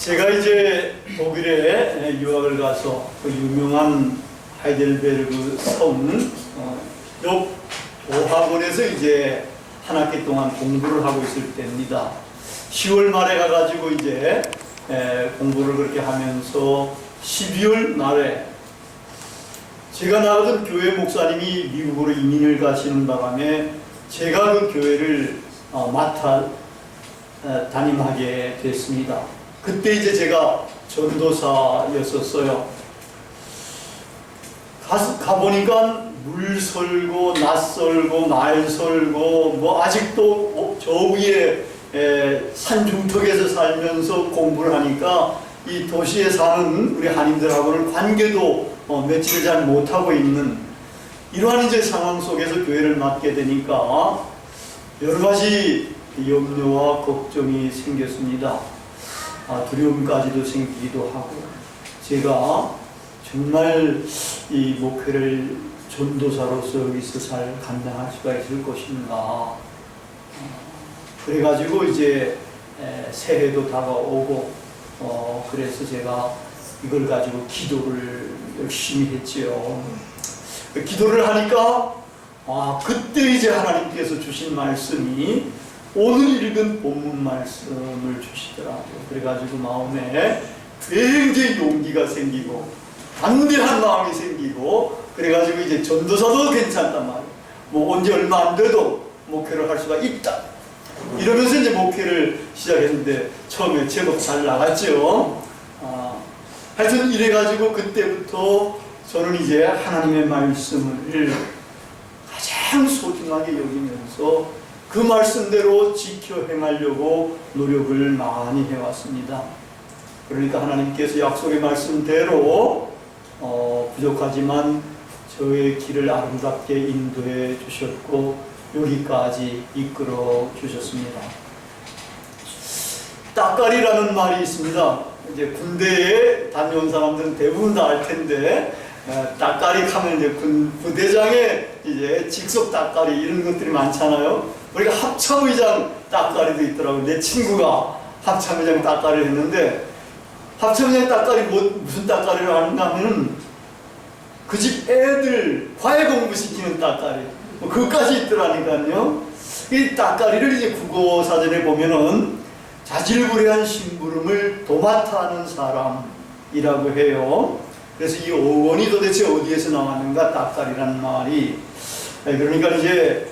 제가 이제 독일에 유학을 가서 그 유명한 하이델베르그 성, 요 도학원에서 이제 한 학기 동안 공부를 하고 있을 때입니다. 10월 말에 가가지고 이제 공부를 그렇게 하면서 12월 말에 제가 나가던 교회 목사님이 미국으로 이민을 가시는 바람에 제가 그 교회를 맡아 담임하게 됐습니다. 그때 이제 제가 전도사였었어요. 가보니까 물 설고, 낫 설고, 말 설고, 뭐 아직도 저 위에 산 중턱에서 살면서 공부를 하니까 이 도시에 사는 우리 한인들하고는 관계도 맺지를 잘 못하고 있는 이러한 이제 상황 속에서 교회를 맡게 되니까 여러 가지 염려와 걱정이 생겼습니다. 두려움까지도 생기기도 하고, 제가 정말 이 목회를 전도사로서 여기서 잘 감당할 수가 있을 것인가. 그래가지고 이제 새해도 다가오고, 그래서 제가 이걸 가지고 기도를 열심히 했지요. 기도를 하니까 그때 이제 하나님께서 주신 말씀이 오늘 읽은 본문 말씀을 주시더라고요. 그래가지고 마음에 굉장히 용기가 생기고 담대한 마음이 생기고, 그래가지고 이제 전도사도 괜찮단 말이에요. 뭐 언제 얼마 안 돼도 목회를 할 수가 있다. 이러면서 이제 목회를 시작했는데 처음에 제법 잘 나갔죠. 하여튼 이래가지고 그때부터 저는 이제 하나님의 말씀을 가장 소중하게 여기면서 그 말씀대로 지켜 행하려고 노력을 많이 해왔습니다. 그러니까 하나님께서 약속의 말씀대로 부족하지만 저의 길을 아름답게 인도해 주셨고 여기까지 이끌어 주셨습니다. 따까리라는 말이 있습니다. 이제 군대에 다녀온 사람들은 대부분 다 알 텐데, 따까리 하면 이제 부대장의 이제 직속 따까리 이런 것들이 많잖아요. 우리가 합참의장 따까리도 있더라고요. 내 친구가 합참의장 따까리를 했는데, 합참의장 따까리 무슨 따까리를 하는가 하면은 그 집 애들 과외 공부시키는 따까리, 그것까지 있더라니까요. 이 따까리를 이제 국어사전에 보면은 자질구레한 심부름을 도맡아 하는 사람이라고 해요. 그래서 이 어원이 도대체 어디에서 나왔는가, 따까리라는 말이. 그러니까 이제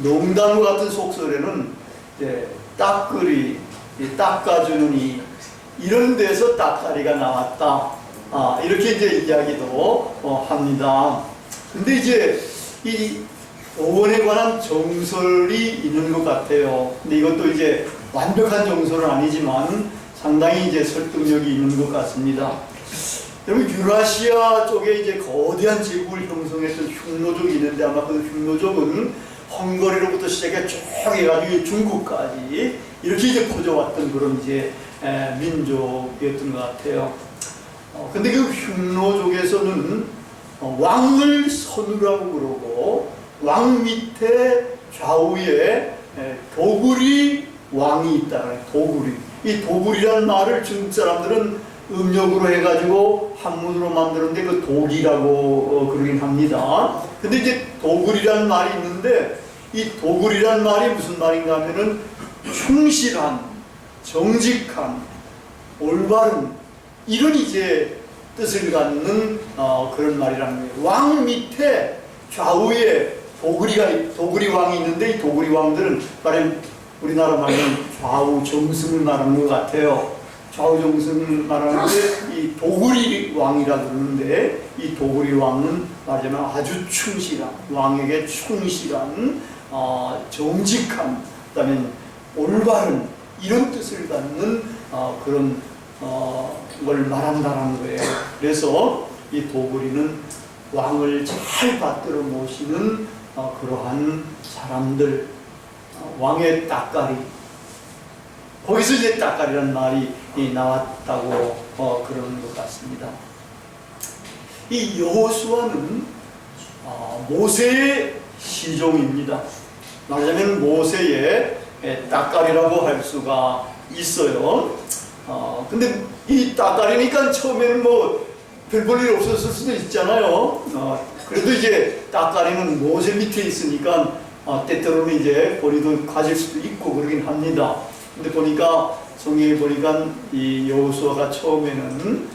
농담 같은 속설에는 따끄리, 닦아주는 이 이런 데서 따까리가 나왔다. 이렇게 이제 이야기도 합니다. 근데 이제 이 어원에 관한 정설이 있는 것 같아요. 근데 이것도 이제 완벽한 정설은 아니지만 상당히 이제 설득력이 있는 것 같습니다. 여러분, 유라시아 쪽에 이제 거대한 제국을 형성했던 흉노족이 있는데, 아마 그 흉노족은 헝가리로부터 시작해 쭉 해가지고 중국까지 이렇게 이제 퍼져왔던 그런 이제 민족이었던 것 같아요. 근데 그 흉노족에서는 왕을 선우라고 그러고, 왕 밑에 좌우에 도구리 왕이 있다. 도구리. 이 도구리라는 말을 중국 사람들은 음력으로 해가지고 한문으로 만드는데 그 독이라고 그러긴 합니다. 근데 이제 도구리라는 말이 있는데, 이 도구리라는 말이 무슨 말인가 하면은 충실한, 정직한, 올바른 이런 이제 뜻을 갖는 그런 말이라는 거예요. 왕 밑에 좌우에 도구리 왕이 있는데, 이 도구리 왕들은 말하면 우리나라 말하면 좌우 정승을 말하는 것 같아요. 좌우 정승을 말하는데 이 도구리 왕이라 그러는데, 이 도구리 왕은 말하자면 아주 충실한, 왕에게 충실한, 정직한, 그다음에 올바른 이런 뜻을 갖는 그런 걸 말한다는 거예요. 그래서 이 도구리는 왕을 잘 받들어 모시는 그러한 사람들, 왕의 따까리. 거기서 이제 따까리라는 말이 나왔다고 그러는 것 같습니다. 이 여호수아는 모세의 시종입니다. 말하자면 모세의 따까리라고 할 수가 있어요. 근데 이 따까리니까 처음에는 뭐 별 볼 일 없었을 수도 있잖아요. 그래도 이제 따까리는 모세 밑에 있으니까 때때로는 이제 머리도 가질 수도 있고 그러긴 합니다. 근데 보니까 성경에 보니까 이 여호수아가 처음에는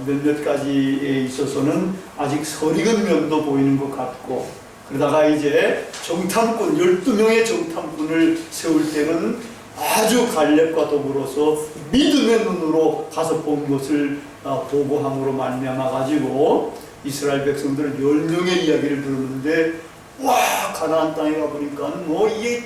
몇몇 가지에 있어서는 아직 설익은 면도 보이는 것 같고, 그러다가 이제 정탐꾼 12명의 정탐꾼을 세울 때는 아주 갈렙과 더불어서 믿음의 눈으로 가서 본 것을 보고함으로 말미암아 가지고 이스라엘 백성들은 10명의 이야기를 들었는데, 와, 가나안 땅에 가보니까 뭐 이게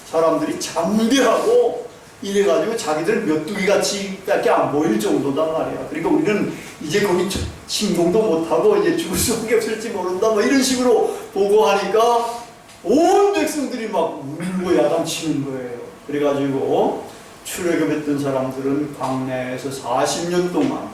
사람들이 잠대하고 이래가지고 자기들 메뚜기같이밖에 안 보일 정도단 말이야. 그러니까 우리는 이제 거기 침공도 못하고 이제 죽을 수밖에 없을지 모른다 뭐 이런 식으로 보고하니까 온 백성들이 막 울고 야단치는 거예요. 그래가지고 출애굽했던 사람들은 광야에서 40년 동안,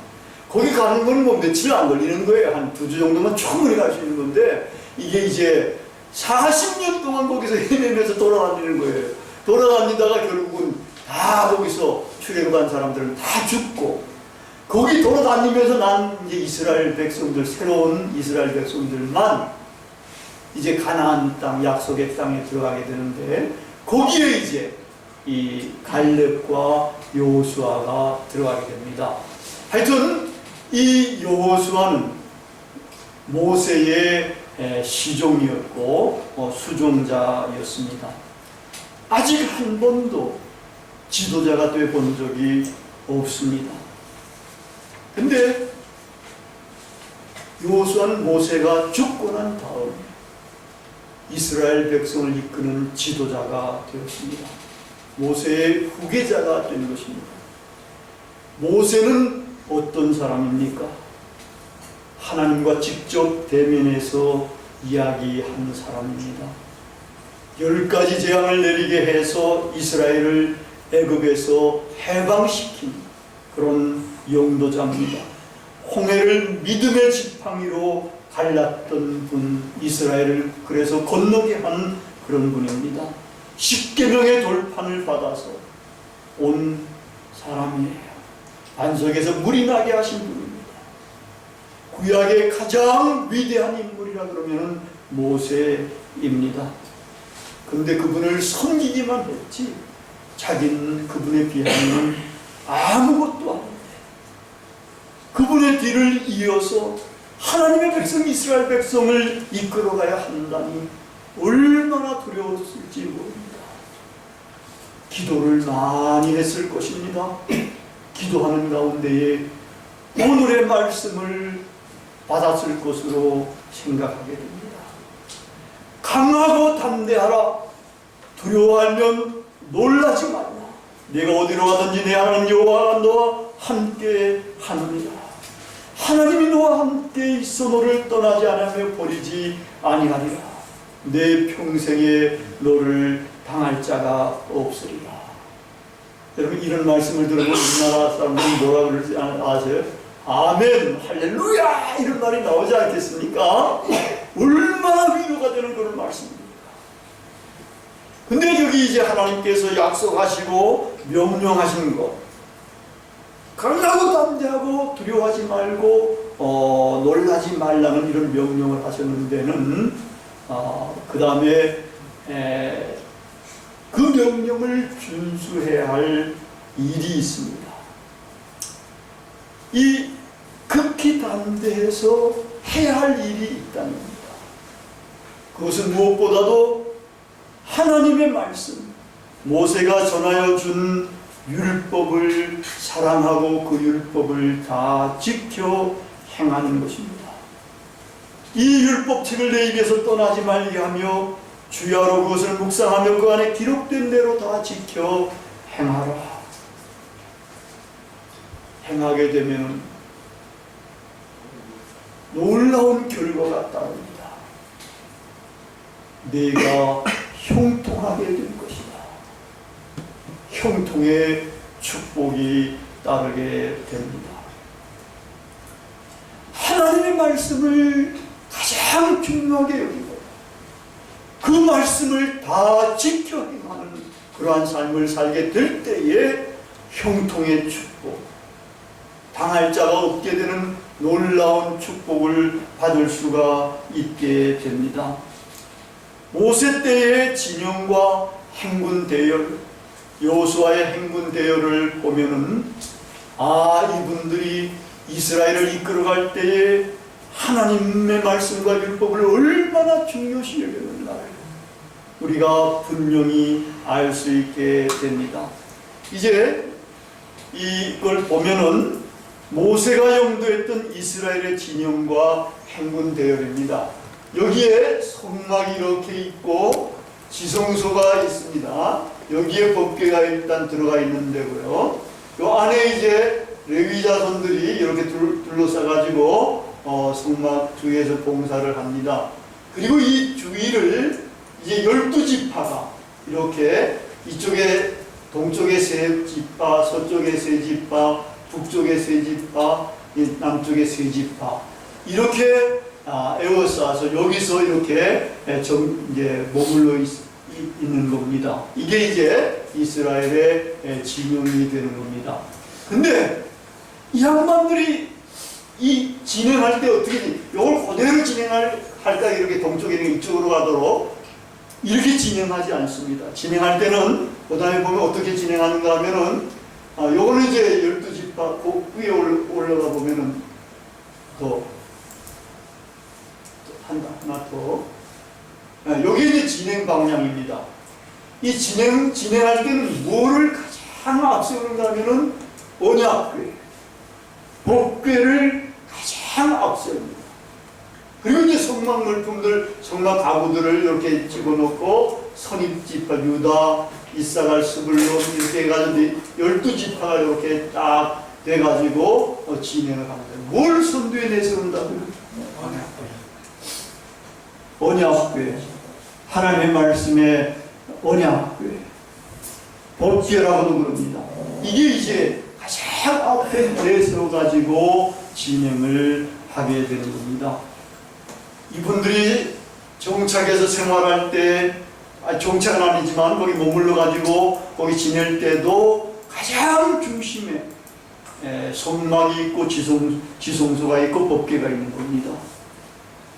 거기 가는 건 뭐 며칠 안 걸리는 거예요. 한 2주 정도만 충분히 갈 수 있는 건데, 이게 이제 40년 동안 거기서 헤매면서 돌아다니는 거예요. 돌아다니다가 결국은 다 거기서 출애굽한 사람들은 다 죽고, 거기 돌아다니면서 난 이제 이스라엘 백성들, 새로운 이스라엘 백성들만 이제 가나안 땅, 약속의 땅에 들어가게 되는데, 거기에 이제 이 갈렙과 여호수아가 들어가게 됩니다. 하여튼 이 여호수아는 모세의 시종이었고 수종자였습니다. 아직 한 번도 지도자가 돼 본 적이 없습니다. 근데 여호수아는 모세가 죽고 난 다음 이스라엘 백성을 이끄는 지도자가 되었습니다. 모세의 후계자가 된 것입니다. 모세는 어떤 사람입니까? 하나님과 직접 대면해서 이야기한 사람입니다. 10가지 재앙을 내리게 해서 이스라엘을 애굽에서 해방시킨 그런 용도자입니다. 홍해를 믿음의 지팡이로 갈랐던 분, 이스라엘을 그래서 건너게 한 그런 분입니다. 10계명의 돌판을 받아서 온 사람이에요. 반석에서 물이 나게 하신 분입니다. 구약의 가장 위대한 인물이라 그러면 모세입니다. 근데 그분을 섬기기만 했지 자기는 그분에 비하면 아무것도 아닌데, 그분의 뒤를 이어서 하나님의 백성 이스라엘 백성을 이끌어가야 한다니 얼마나 두려웠을지 모릅니다. 기도를 많이 했을 것입니다. 기도하는 가운데에 오늘의 말씀을 받았을 것으로 생각하게 됩니다. 강하고 담대하라. 두려워하면 놀라지 말라. 내가 어디로 가든지 내 하나님 여호와가 너와 함께 하느니라. 하나님이 너와 함께 있어 너를 떠나지 않으며 버리지 아니하리라. 내 평생에 너를 당할 자가 없으리라. 여러분, 이런 말씀을 들으면 우리나라 사람들이 뭐라 그러지 아세요? 아멘, 할렐루야 이런 말이 나오지 않겠습니까? 얼마나 위로가 되는 그런 말씀입니다. 근데 여기 이제 하나님께서 약속하시고 명령하시는 것, 강하고 담대하고 두려워하지 말고 놀라지 말라는 이런 명령을 하셨는 데는 그 다음에 그 명령을 준수해야 할 일이 있습니다. 이 극히 담대해서 해야 할 일이 있다는 겁니다. 그것은 무엇보다도 하나님의 말씀, 모세가 전하여 준 율법을 사랑하고 그 율법을 다 지켜 행하는 것입니다. 이 율법책을 내 입에서 떠나지 말게 하며 주야로 그것을 묵상하며 그 안에 기록된 대로 다 지켜 행하라. 행하게 되면 놀라운 결과가 따릅니다. 내가 형통하게 될 것이다. 형통의 축복이 따르게 됩니다. 하나님의 말씀을 가장 중요하게 여기고 그 말씀을 다 지켜 행하는 그러한 삶을 살게 될 때에 형통의 축복, 당할 자가 없게 되는 놀라운 축복을 받을 수가 있게 됩니다. 모세 때의 진영과 행군 대열, 여호수아의 행군 대열을 보면은 이분들이 이스라엘을 이끌어갈 때에 하나님의 말씀과 율법을 얼마나 중요시 여겼는가를 우리가 분명히 알 수 있게 됩니다. 이제 이걸 보면은 모세가 영도했던 이스라엘의 진영과 행군 대열입니다. 여기에 성막이 이렇게 있고 지성소가 있습니다. 여기에 법궤가 일단 들어가 있는 데고요. 요 안에 이제 레위 자손들이 이렇게 둘러싸가지고 성막 주위에서 봉사를 합니다. 그리고 이 주위를 이제 12지파가 이렇게 이쪽에 동쪽에 3지파, 서쪽에 3지파, 북쪽에 3지파, 남쪽에 3지파 이렇게 에워싸서 여기서 이렇게 이제 머물러 있는 겁니다. 이게 이제 이스라엘의 진영이 되는 겁니다. 근데 이 양반들이 이 진행할 때 어떻게 이걸 그대로 진행할까 이렇게 동쪽에 이쪽으로 가도록 이렇게 진행하지 않습니다. 진행할 때는 그 다음에 보면 어떻게 진행하는가 하면은 요거는 이제 12지파 그 위에 올라가 보면은 더 하나 더 여기 이제 진행 방향입니다. 이 진행할 때는 뭐를 가장 앞세우는가 하면은 언약궤, 법궤를 가장 앞세웁니다. 그리고 이제 성막 물품들, 성막 가구들을 이렇게 집어넣고 선입지파, 유다, 이사갈, 스불론 이렇게 해가지고 12지파가 이렇게 딱 돼가지고 진행을 합니다. 뭘 선두에 내세운다고요? 언약궤, 하나님의 말씀의 언약궤, 법궤라고도 그럽니다. 이게 이제 가장 앞에 내세워가지고 진행을 하게 되는 겁니다. 이분들이 정착해서 생활할 때, 정착은 아니지만 거기 머물러가지고 거기 지낼 때도 가장 중심에 성막이 있고 지성소가 있고 법궤가 있는 겁니다.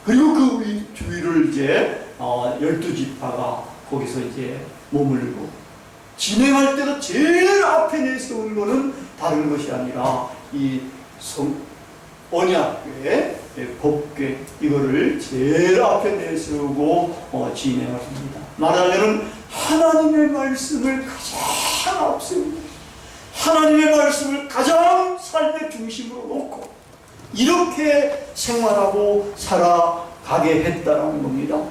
그리고 그 주위를 이제 12지파가 거기서 이제 머물고 진행할 때도 제일 앞에 내세운 거는 다른 것이 아니라 이 언약궤, 법궤 이거를 제일 앞에 내세우고 진행을 합니다. 말하자면 하나님의 말씀을 가장 앞세웁니다. 하나님의 말씀을 가장 삶의 중심으로 놓고 이렇게 생활하고 살아가게 했다는 겁니다.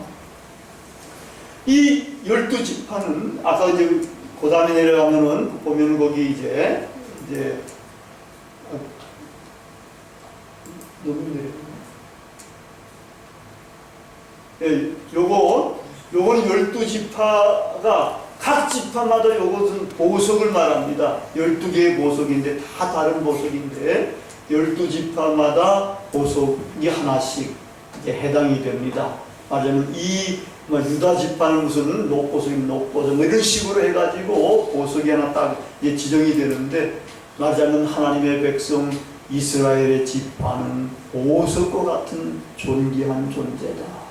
이 12지파는 아까 이제 그 다음에 내려가면은 보면 거기 이제 너무 내려가네. 요거는 12지파가 각 지파마다 요것은 보석을 말합니다. 12개의 보석인데 다 다른 보석인데 12지파마다 보석이 하나씩 이제 해당이 됩니다. 말하자면 이 유다 지파는 무슨 녹보석이면 녹보석 뭐 이런 식으로 해가지고 보석이 하나 딱 이제 지정이 되는데 말하자면 하나님의 백성 이스라엘의 지파는 보석과 같은 존귀한 존재다.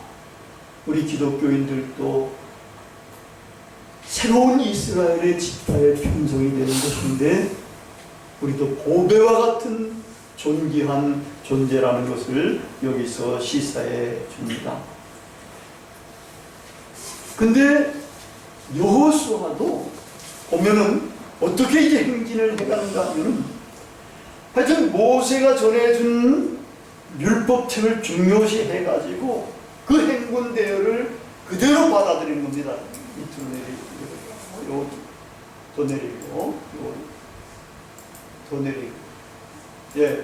우리 기독교인들도 새로운 이스라엘의 지파의 편성이 되는 것인데 우리도 보배와 같은 존귀한 존재라는 것을 여기서 시사해 줍니다. 근데 여호수아도 보면은 어떻게 이제 행진을 해가는가 하면은 하여튼 모세가 전해준 율법책을 중요시 해가지고 그 행군 대열을 그대로 받아들인 겁니다. 밑으로 내리고, 더 내리고, 더 내리고. 예,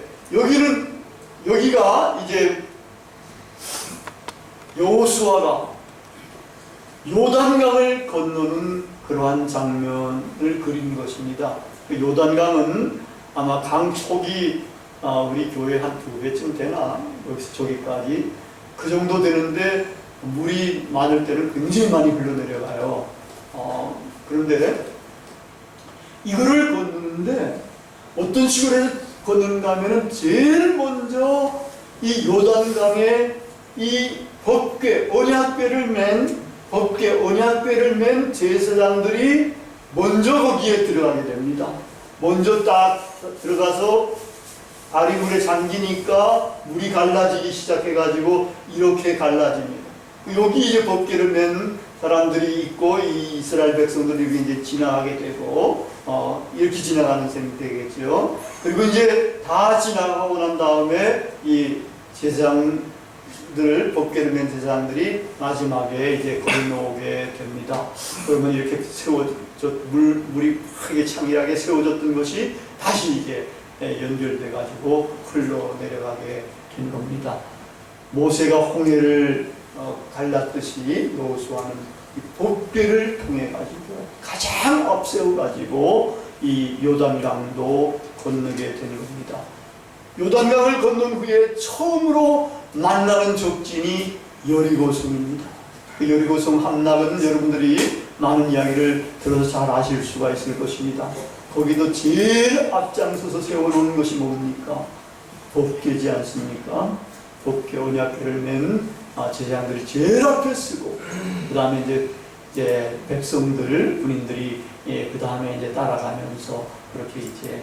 여기가 이제 여호수아가 요단강을 건너는 그러한 장면을 그린 것입니다. 그 요단강은 아마 강폭이 우리 교회 한 2배쯤 되나? 여기서 저기까지 그 정도 되는데 물이 많을 때는 굉장히 많이 흘러내려가요. 그런데 이거를 걷는데 어떤 식으로 해서 걷는가 하면은 제일 먼저 이 요단강에 이 법궤, 언약궤를 맨 제사장들이 먼저 거기에 들어가게 됩니다. 먼저 딱 들어가서 발이 물에 잠기니까 물이 갈라지기 시작해가지고 이렇게 갈라집니다. 여기 이제 법궤를 맨 사람들이 있고 이 이스라엘 백성들이 이제 지나가게 되고 이렇게 지나가는 셈이 되겠죠. 그리고 이제 다 지나가고 난 다음에 이 제사장들, 법궤를 맨 제사장들이 마지막에 이제 건너오게 됩니다. 그러면 이렇게 물이 크게 창일하게 세워졌던 것이 다시 이제 연결돼 가지고 흘러내려가게 된 겁니다. 모세가 홍해를 갈랐듯이 여호수아는 이 법궤를 통해 가지고 가장 앞세워 가지고 이 요단강도 건너게 되는 겁니다. 요단강을 건넌 후에 처음으로 만나는 적진이 여리고성입니다. 그 여리고성 함락은 여러분들이 많은 이야기를 들어서 잘 아실 수가 있을 것입니다. 거기도 제일 앞장서서 세워놓은 것이 뭡니까? 법궤지 않습니까? 법궤 언약궤를 맨 제사장들이 제일 앞에 쓰고, 그 다음에 이제 백성들, 군인들이 그 다음에 이제 따라가면서 그렇게 이제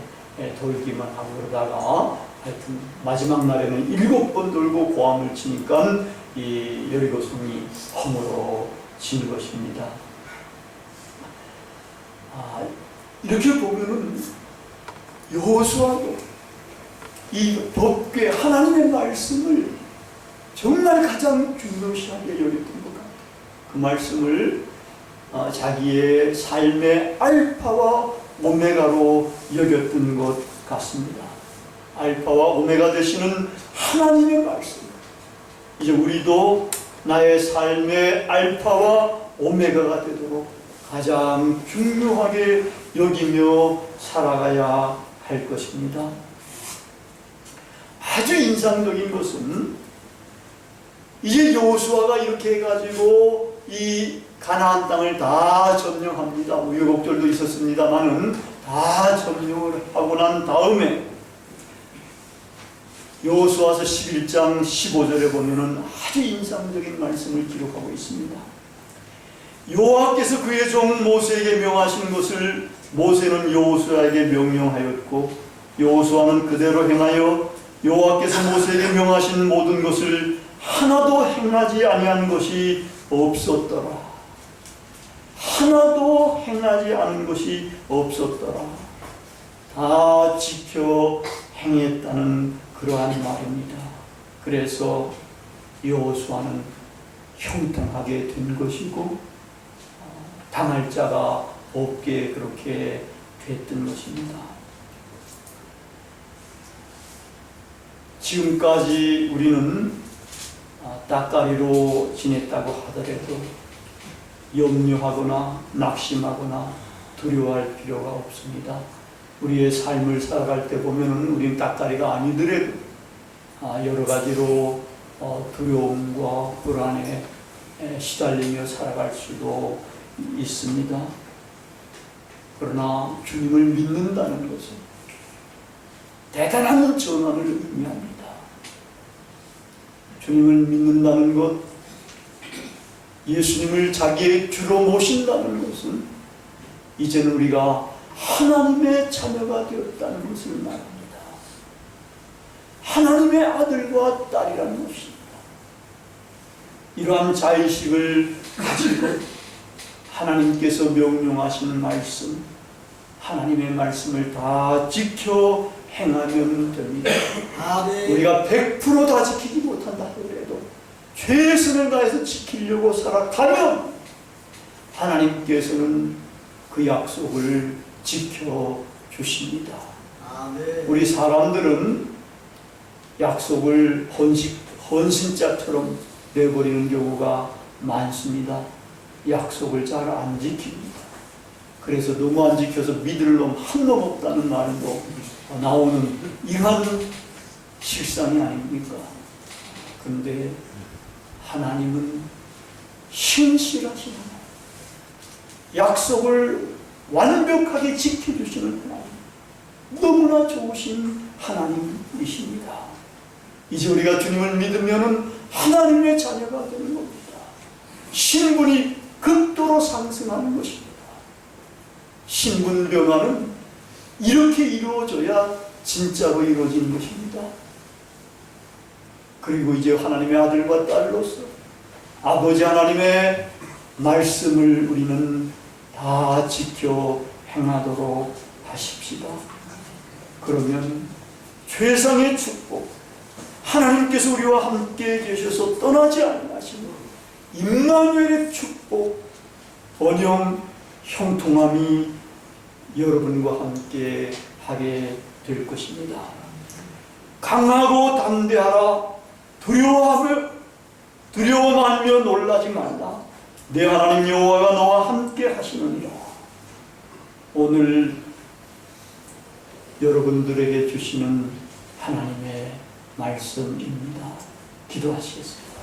돌기만 하고 그러다가 하여튼 마지막 날에는 7번 돌고 고함을 치니까 이 여리고성이 허물어진 것입니다. 이렇게 보면은 여호수아도 이 법궤 하나님의 말씀을 정말 가장 중요시하게 여겼던 것 같아요. 그 말씀을 자기의 삶의 알파와 오메가로 여겼던 것 같습니다. 알파와 오메가 되시는 하나님의 말씀. 이제 우리도 나의 삶의 알파와 오메가가 되도록 가장 중요하게 여기며 살아가야 할 것입니다. 아주 인상적인 것은 이제 여호수아가 이렇게 해가지고 이 가나안 땅을 다 점령합니다. 우여곡절도 있었습니다만은 다 점령을 하고 난 다음에 여호수아서 11장 15절에 보면은 아주 인상적인 말씀을 기록하고 있습니다. 여호와께서 그의 종 모세에게 명하신 것을 모세는 여호수아에게 명령하였고 여호수아는 그대로 행하여 여호와께서 모세에게 명하신 모든 것을 하나도 행하지 아니한 것이 없었더라. 하나도 행하지 않은 것이 없었더라. 다 지켜 행했다는 그러한 말입니다. 그래서 여호수아는 형통하게 된 것이고 당할 자가 없게 그렇게 됐던 것입니다. 지금까지 우리는 따까리로 지냈다고 하더라도 염려하거나 낙심하거나 두려워할 필요가 없습니다. 우리의 삶을 살아갈 때 보면은 우리는 따까리가 아니더라도 여러 가지로 두려움과 불안에 시달리며 살아갈 수도 있습니다. 그러나 주님을 믿는다는 것은 대단한 전환을 의미합니다. 주님을 믿는다는 것, 예수님을 자기의 주로 모신다는 것은 이제는 우리가 하나님의 자녀가 되었다는 것을 말합니다. 하나님의 아들과 딸이라는 것입니다. 이러한 자의식을 가지고 하나님께서 명령하신 말씀, 하나님의 말씀을 다 지켜 행하면 됩니다. 우리가 100% 다 지키지 못한다 하더라도 최선을 다해서 지키려고 살아가면 하나님께서는 그 약속을 지켜주십니다. 우리 사람들은 약속을 헌신자처럼 내버리는 경우가 많습니다. 약속을 잘 안 지킵니다. 그래서 너무 안 지켜서 믿을 놈 한 놈 없다는 말도 나오는 이러한 실상이 아닙니까? 그런데 하나님은 신실하신 하나님, 약속을 완벽하게 지켜주시는 하나님, 너무나 좋으신 하나님이십니다. 이제 우리가 주님을 믿으면 하나님의 자녀가 되는 겁니다. 신분이 극도로 상승하는 것입니다. 신분 변화는 이렇게 이루어져야 진짜로 이루어지는 것입니다. 그리고 이제 하나님의 아들과 딸로서 아버지 하나님의 말씀을 우리는 다 지켜 행하도록 하십시다. 그러면 최상의 축복, 하나님께서 우리와 함께 계셔서 떠나지 않으시는 임마누엘의 축복, 번영, 형통함이 여러분과 함께 하게 될 것입니다. 강하고 담대하라. 두려워하며 놀라지 말라. 내 하나님 여호와가 너와 함께 하시느니라. 오늘 여러분들에게 주시는 하나님의 말씀입니다. 기도하시겠습니다.